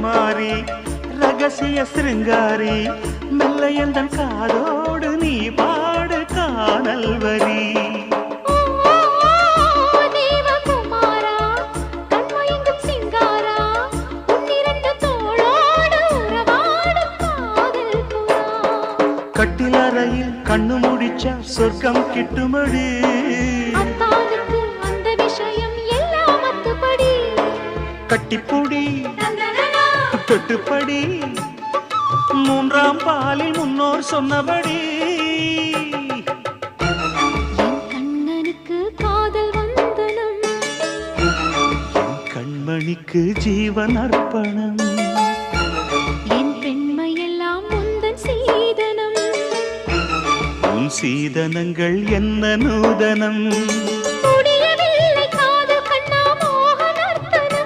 குமாரி ரகசிய சிருங்காரி மெல்ல எந்தன் காதோடு நீ பாடு காணல் வரி கட்டிலறையில் கண்ணு முடிச்சா சொர்க்கம் கிட்டுமடி அந்த விஷயம் எல்லாம் அத்துப்படி கட்டிப்பூடி தொட்டுப்படி மூன்றாம் பாலில் முன்னோர் சொன்னபடி என் கண்ணனுக்கு காதல் வந்தனம் என் கண்மணிக்கு ஜீவன் அர்ப்பணம் என் பெண்மையெல்லாம் முந்தன் சீதனம் உன் சீதனங்கள் என்ன நூதனம்